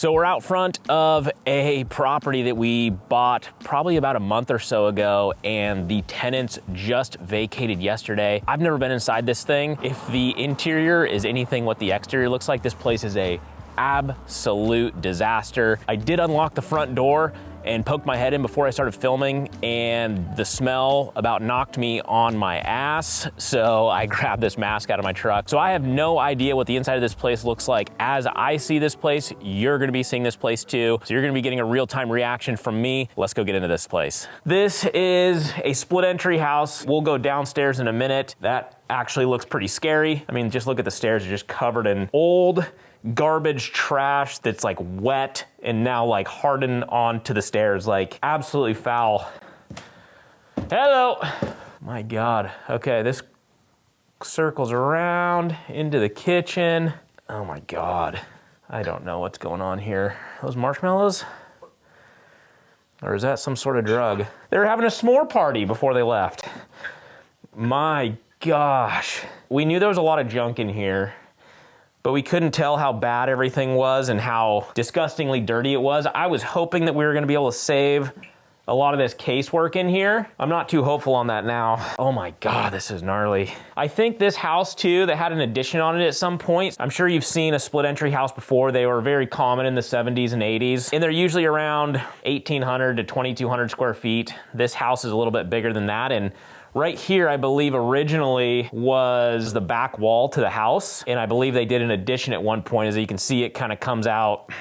So we're out front of a property that we bought probably about a month or so ago, and the tenants just vacated yesterday. I've never been inside this thing. If the interior is anything what the exterior looks like, this place is a absolute disaster. I did unlock the front door and poked my head in before I started filming, and the smell about knocked me on my ass. So I grabbed this mask out of my truck. So I have no idea what the inside of this place looks like. As I see this place, you're gonna be seeing this place too. So you're gonna be getting a real-time reaction from me. Let's go get into this place. This is a split entry house. We'll go downstairs in a minute. That actually looks pretty scary. I mean, just look at the stairs, they're just covered in old garbage trash that's like wet and now like hardened onto the stairs, like absolutely foul. Hello. My God. Okay, this circles around into the kitchen. Oh my God. I don't know what's going on here. Those marshmallows? Or is that some sort of drug? They were having a s'more party before they left. My gosh. We knew there was a lot of junk in here, but we couldn't tell how bad everything was and how disgustingly dirty it was. I was hoping that we were gonna be able to save a lot of this casework in here. I'm not too hopeful on that now. Oh my God, this is gnarly. I think this house too, that had an addition on it at some point. I'm sure you've seen a split entry house before. They were very common in the 70s and 80s, and they're usually around 1,800 to 2,200 square feet. This house is a little bit bigger than that, and right here, I believe originally was the back wall to the house. And I believe they did an addition at one point. As you can see, it kind of comes out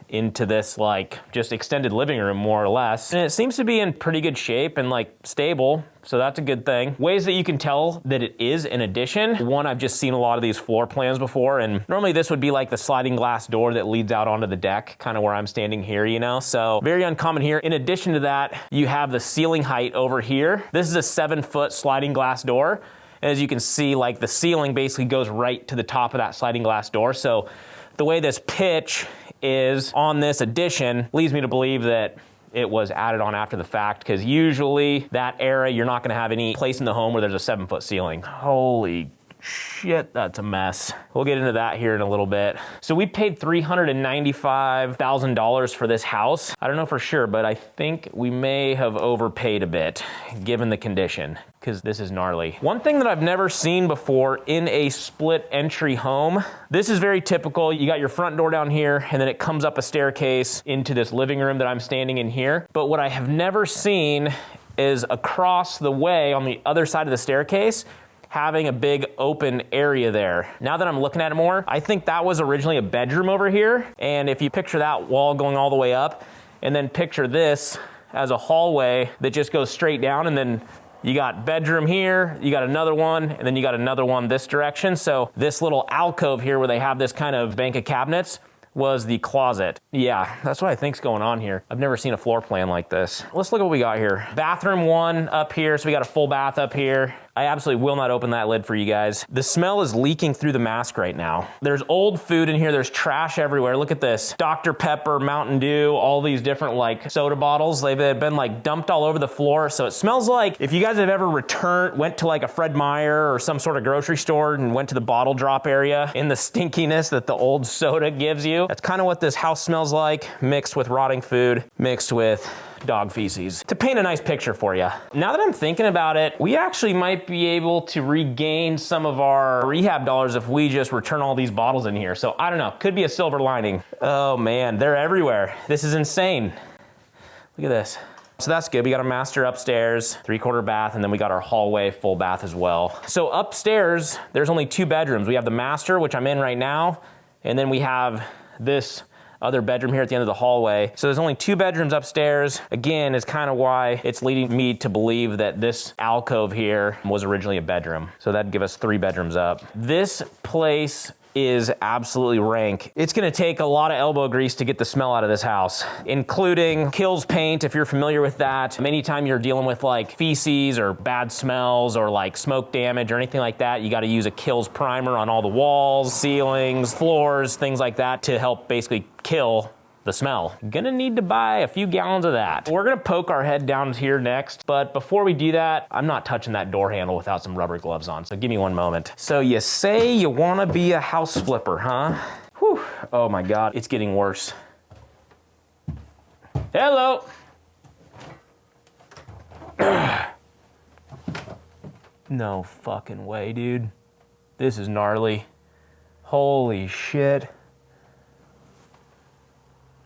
into this like just extended living room more or less. And it seems to be in pretty good shape and like stable. So that's a good thing. Ways that you can tell that it is an addition. One, I've just seen a lot of these floor plans before, and normally this would be like the sliding glass door that leads out onto the deck, kind of where I'm standing here, you know? So very uncommon here. In addition to that, you have the ceiling height over here. This is a 7-foot sliding glass door. And as you can see, like the ceiling basically goes right to the top of that sliding glass door. So the way this pitch is on this addition leads me to believe that it was added on after the fact, because usually that era, you're not gonna have any place in the home where there's a 7-foot ceiling. Holy shit, that's a mess. We'll get into that here in a little bit. So we paid $395,000 for this house. I don't know for sure, but I think we may have overpaid a bit given the condition, because this is gnarly. One thing that I've never seen before in a split entry home, this is very typical. You got your front door down here, and then it comes up a staircase into this living room that I'm standing in here. But what I have never seen is across the way on the other side of the staircase, having a big open area there. Now that I'm looking at it more, I think that was originally a bedroom over here. And if you picture that wall going all the way up, and then picture this as a hallway that just goes straight down, and then you got bedroom here, you got another one, and then you got another one this direction. So this little alcove here where they have this kind of bank of cabinets was the closet. Yeah, that's what I think's going on here. I've never seen a floor plan like this. Let's look at what we got here. Bathroom 1 up here, so we got a full bath up here. I absolutely will not open that lid for you guys. The smell is leaking through the mask right now. There's old food in here, there's trash everywhere. Look at this, Dr. Pepper, Mountain Dew, all these different like soda bottles. They've been like dumped all over the floor. So it smells like, if you guys have ever went to like a Fred Meyer or some sort of grocery store and went to the bottle drop area, in the stinkiness that the old soda gives you, that's kind of what this house smells like, mixed with rotting food, mixed with dog feces. To paint a nice picture for you. Now that I'm thinking about it, we actually might be able to regain some of our rehab dollars if we just return all these bottles in here. So I don't know, could be a silver lining. Oh man, they're everywhere. This is insane. Look at this. So that's good. We got a master upstairs, 3/4 bath, and then we got our hallway full bath as well. So upstairs, there's only 2 bedrooms. We have the master, which I'm in right now, and then we have this other bedroom here at the end of the hallway. So there's only 2 bedrooms upstairs. Again, is kind of why it's leading me to believe that this alcove here was originally a bedroom. So that'd give us 3 bedrooms up. This place is absolutely rank. It's gonna take a lot of elbow grease to get the smell out of this house, including Kills paint, if you're familiar with that. Anytime you're dealing with like feces or bad smells or like smoke damage or anything like that, you gotta use a Kills primer on all the walls, ceilings, floors, things like that to help basically kill the smell. Gonna need to buy a few gallons of that. We're gonna poke our head down here next, but before we do that, I'm not touching that door handle without some rubber gloves on, so give me one moment. So you say you wanna be a house flipper, huh? Whew, oh my God, it's getting worse. Hello. No fucking way, dude. This is gnarly. Holy shit.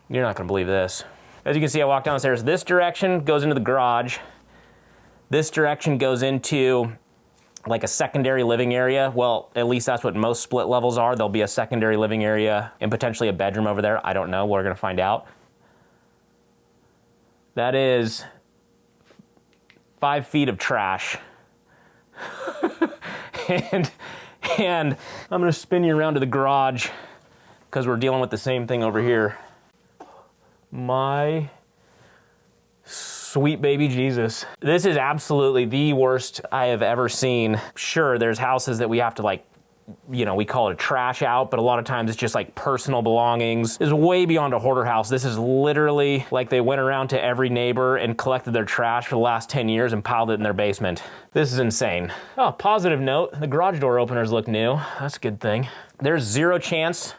You're not gonna believe this. As you can see, I walk downstairs. This direction goes into the garage. This direction goes into like a secondary living area. Well, at least that's what most split levels are. There'll be a secondary living area and potentially a bedroom over there. I don't know, we're gonna find out. That is 5 feet of trash. and I'm gonna spin you around to the garage because we're dealing with the same thing over here. My sweet baby Jesus. This is absolutely the worst I have ever seen. Sure, there's houses that we have to like, you know, we call it a trash out, but a lot of times it's just like personal belongings. This is way beyond a hoarder house. This is literally like they went around to every neighbor and collected their trash for the last 10 years and piled it in their basement. This is insane. Oh, positive note, the garage door openers look new. That's a good thing. There's zero chance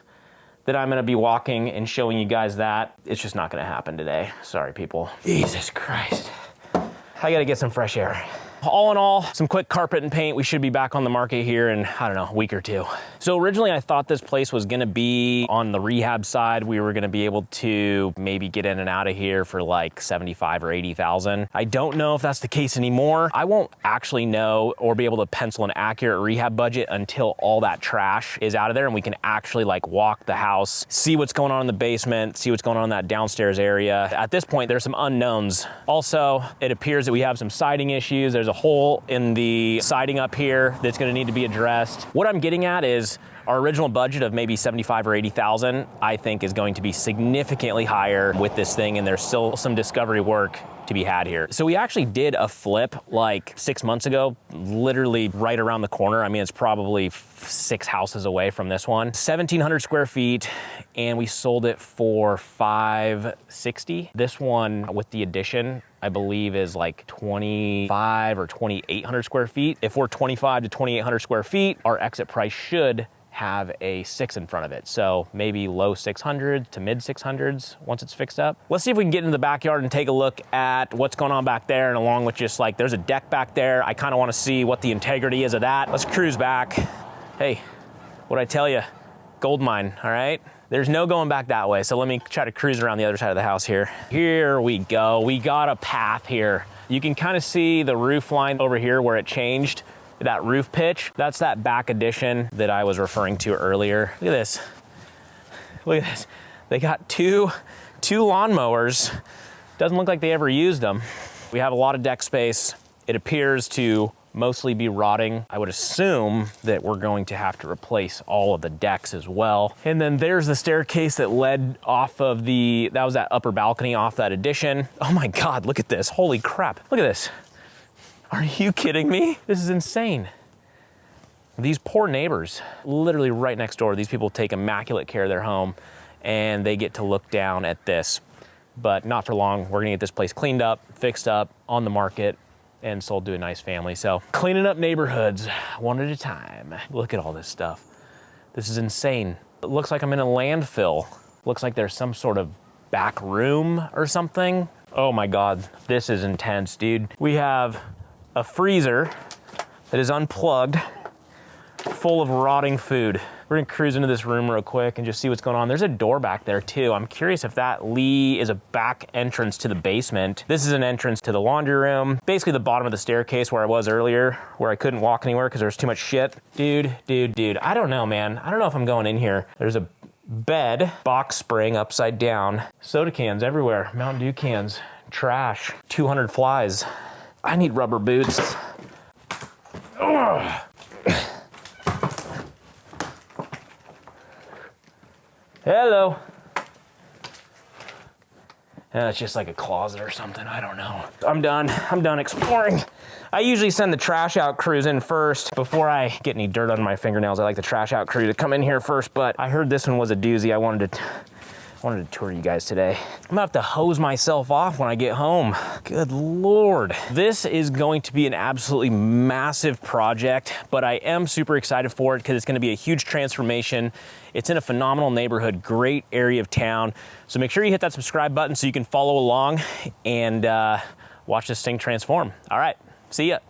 that I'm gonna be walking and showing you guys that. It's just not gonna happen today. Sorry, people. Jesus Christ. I gotta get some fresh air. All in all, some quick carpet and paint. We should be back on the market here in, I don't know, a week or two. So originally I thought this place was gonna be on the rehab side. We were gonna be able to maybe get in and out of here for like 75 or 80,000. I don't know if that's the case anymore. I won't actually know or be able to pencil an accurate rehab budget until all that trash is out of there and we can actually like walk the house, see what's going on in the basement, see what's going on in that downstairs area. At this point, there's some unknowns. Also, it appears that we have some siding issues. There's a hole in the siding up here that's gonna need to be addressed. What I'm getting at is our original budget of maybe 75 or 80,000, I think is going to be significantly higher with this thing, and there's still some discovery work to be had here. So we actually did a flip like 6 months ago, literally right around the corner. I mean, it's probably 6 houses away from this one. 1,700 square feet, and we sold it for $560. This one with the addition, I believe, is like 25 or 2,800 square feet. If we're 25 to 2,800 square feet, our exit price should have a 6 in front of it. So maybe low 600 to mid 600s once it's fixed up. Let's see if we can get into the backyard and take a look at what's going on back there, and along with just like, there's a deck back there. I kind of want to see what the integrity is of that. Let's cruise back. Hey, what'd I tell you? Gold mine, all right? There's no going back that way. So let me try to cruise around the other side of the house here. Here we go. We got a path here. You can kind of see the roof line over here where it changed. That roof pitch, that's that back addition that I was referring to earlier. Look at this. Look at this. They got two lawnmowers. Doesn't look like they ever used them. We have a lot of deck space. It appears to mostly be rotting. I would assume that we're going to have to replace all of the decks as well. And then there's the staircase that led off of that was that upper balcony off that addition. Oh my God, look at this. Holy crap. Look at this. Are you kidding me? This is insane. These poor neighbors, literally right next door, these people take immaculate care of their home and they get to look down at this. But not for long. We're gonna get this place cleaned up, fixed up, on the market, and sold to a nice family. So cleaning up neighborhoods one at a time. Look at all this stuff. This is insane. It looks like I'm in a landfill. Looks like there's some sort of back room or something. Oh my God, this is intense, dude. We have a freezer that is unplugged, full of rotting food. We're gonna cruise into this room real quick and just see what's going on. There's a door back there too. I'm curious if that is a back entrance to the basement. This is an entrance to the laundry room. Basically the bottom of the staircase where I was earlier, where I couldn't walk anywhere because there was too much shit. Dude. I don't know, man. I don't know if I'm going in here. There's a bed, box spring upside down, soda cans everywhere, Mountain Dew cans, trash, 200 flies. I need rubber boots. Ugh. Hello. Yeah, it's just like a closet or something, I don't know. I'm done exploring. I usually send the trash out crews in first before I get any dirt on my fingernails. I like the trash out crew to come in here first, but I heard this one was a doozy. I wanted wanted to tour you guys today. I'm gonna have to hose myself off when I get home. Good Lord. This is going to be an absolutely massive project, but I am super excited for it because it's gonna be a huge transformation. It's in a phenomenal neighborhood, great area of town. So make sure you hit that subscribe button so you can follow along and watch this thing transform. All right, see ya.